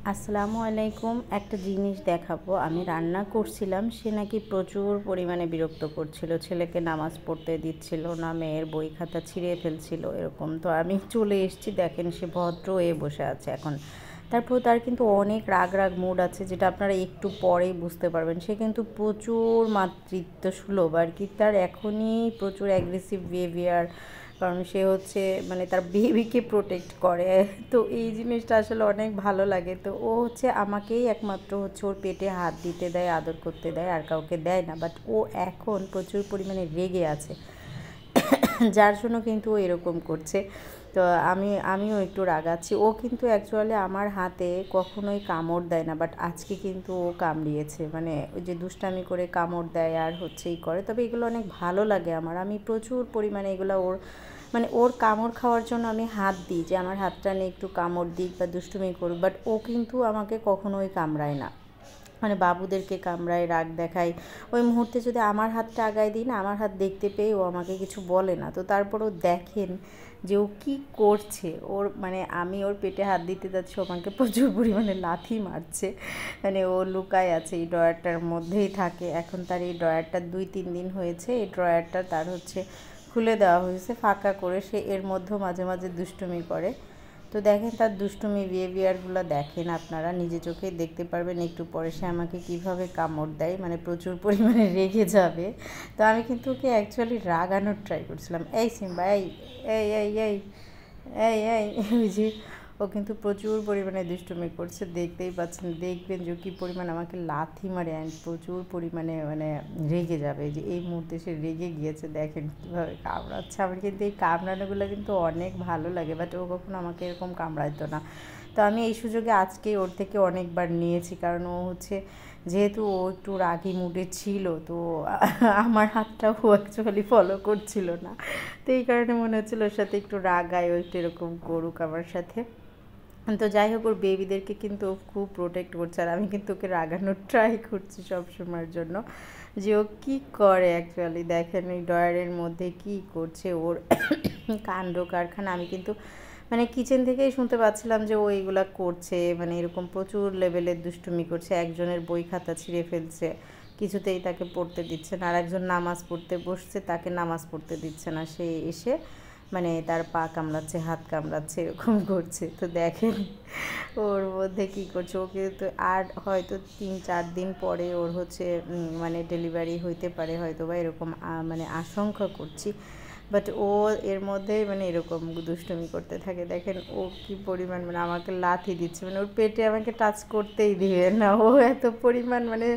আসসালামু আলাইকুম। একটা জিনিস দেখাবো। আমি রান্না করছিলাম, সে নাকি প্রচুর পরিমাণে বিরক্ত করছিল। ছেলেকে নামাজ পড়তে দিচ্ছিল না, মেয়ের বই খাতা ছিঁড়ে ফেলছিল এরকম। তো আমি চলে এসেছি, দেখেন সে ভদ্র হয়ে বসে আছে এখন। তারপর তার কিন্তু অনেক রাগ রাগ মুড আছে, যেটা আপনারা একটু পরেই বুঝতে পারবেন। সে কিন্তু প্রচুর মাতৃত্ব সুলভ আর কি, তার এখনই প্রচুর অ্যাগ্রেসিভ বিহেভিয়ার, কারণ সে হচ্ছে মানে তার বেবিকে প্রোটেক্ট করে। তো এই জিনিসটা আসলে অনেক ভালো লাগে। তো ও হচ্ছে আমাকেই একমাত্র হচ্ছে ওর পেটে হাত দিতে দেয়, আদর করতে দেয়, আর কাউকে দেয় না। বাট ও এখন প্রচুর পরিমাণে রেগে আছে, যার জন্য কিন্তু ও এরকম করছে। তো আমিও একটু রাগাচ্ছি। ও কিন্তু অ্যাকচুয়ালি আমার হাতে কখনোই কামড় দেয় না, বাট আজকে কিন্তু ও কামড়িয়েছে। মানে ওই যে দুষ্টামি করে কামড় দেয় আর হচ্ছেই করে। তবে এগুলো অনেক ভালো লাগে আমার। আমি প্রচুর পরিমাণে এগুলো ওর মানে ওর কামড় খাওয়ার জন্য আমি হাত দিই, যে আমার হাতটা নিয়ে একটু কামড় দিক বা দুষ্টুমি করুক। বাট ও কিন্তু আমাকে কখনোই কামড়ায় না, মানে বাবুদেরকে কামড়ায়, রাগ দেখায়। ওই মুহূর্তে যদি আমার হাতটা আগায় দিই না, আমার হাত দেখতে পেয়ে ও আমাকে কিছু বলে না। তো তারপরও দেখেন যে ও কী করছে। ওর মানে আমি ওর পেটে হাত দিতে যাচ্ছি, ও আমাকে প্রচুর পরিমাণে লাথি মারছে। মানে ও লুকায় আছে, এই ড্রয়ারটার মধ্যেই থাকে। এখন তার এই ড্রয়ারটা 2-3 দিন হয়েছে, এই ড্রয়ারটা তার হচ্ছে খুলে দেওয়া হয়েছে ফাঁকা করে। সে এর মধ্যেও মাঝে মাঝে দুষ্টুমি করে। তো দেখেন তার দুষ্টুমি বিহেভিয়ারগুলো দেখেন, আপনারা নিজে চোখেই দেখতে পারবেন। একটু পরে সে আমাকে কীভাবে কামড় দেয়, মানে প্রচুর পরিমাণে রেগে যাবে। তো আমি কিন্তু ওকে অ্যাকচুয়ালি রাগানোর ট্রাই করছিলাম। এই সিম্বা, এই এই এই এই এই এই ওই যে ও কিন্তু প্রচুর পরিমাণে দুষ্টুমি করছে, দেখতেই পাচ্ছেন। দেখবেন যে কী পরিমাণ আমাকে লাথি মারে, অ্যান্ড প্রচুর পরিমাণে মানে রেগে যাবে। যে এই মুহূর্তে সে রেগে গিয়েছে, দেখেন কীভাবে কামড়াচ্ছে। আমার কিন্তু এই কামড়ানোগুলো কিন্তু অনেক ভালো লাগে, বাট ও কখনো আমাকে এরকম কামড়াইতো না। তো আমি এই সুযোগে আজকে ওর থেকে অনেকবার নিয়েছি, কারণ ও হচ্ছে যেহেতু ও একটু রাগি মুডে ছিল, তো আমার হাতটা ও অ্যাকচুয়ালি ফলো করছিল না। তো এই কারণে মনে হচ্ছিলো ওর সাথে একটু রাগায়, ও একটু এরকম করুক আমার সাথে। তো যাই হোক, ওর বেবিদেরকে কিন্তু ও খুব প্রোটেক্ট করছে, আর আমি কিন্তু ওকে রাগানোর ট্রাই করছি সবসময়ের জন্য, যে ও কী করে অ্যাকচুয়ালি। দেখেন এই ড্রয়ারের মধ্যে কী করছে, ওর কাণ্ড কারখানা। আমি কিন্তু মানে কিচেন থেকেই শুনতে পাচ্ছিলাম যে ও এইগুলা করছে, মানে এরকম প্রচুর লেভেলের দুষ্টুমি করছে। একজনের বই খাতা ছিঁড়ে ফেলছে, কিছুতেই তাকে পড়তে দিচ্ছে না। আর একজন নামাজ পড়তে বসছে, তাকে নামাজ পড়তে দিচ্ছে না। সে এসে মানে তার পা কামড়াচ্ছে, হাত কামড়াচ্ছে, এরকম করছে। তো দেখেন ওর মধ্যে কী করছে। ওকে তো আর হয়তো 3-4 দিন পরে ওর হচ্ছে মানে ডেলিভারি হইতে পারে হয়তো, বা এরকম মানে আশঙ্কা করছি। বাট ও এর মধ্যেই মানে এরকম দুষ্টুমি করতে থাকে। দেখেন ও কী পরিমাণ মানে আমাকে লাথি দিচ্ছে, মানে ওর পেটে আমাকে টাচ করতেই দিবে না। ও এত পরিমাণ মানে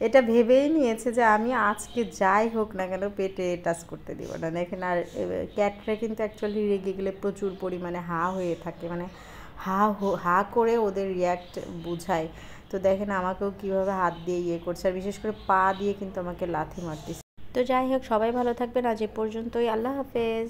এটা ভেবেই নিয়েছে যে আমি আজকে যাই হোক না কেন পেটে টাচ করতে দিব না। দেখেন, আর ক্যাটরা কিন্তু অ্যাকচুয়ালি রেগে গেলে প্রচুর পরিমাণে হা হয়ে থাকে, মানে হা করে ওদের রিয়্যাক্ট বুঝায়। তো দেখেন আমাকেও কীভাবে হাত দিয়ে ইয়ে করছে, আর বিশেষ করে পা দিয়ে কিন্তু আমাকে লাথি মারতেছে। তো যাই হোক, সবাই ভালো থাকবেন। আজ এ পর্যন্তই। আল্লাহ হাফেজ।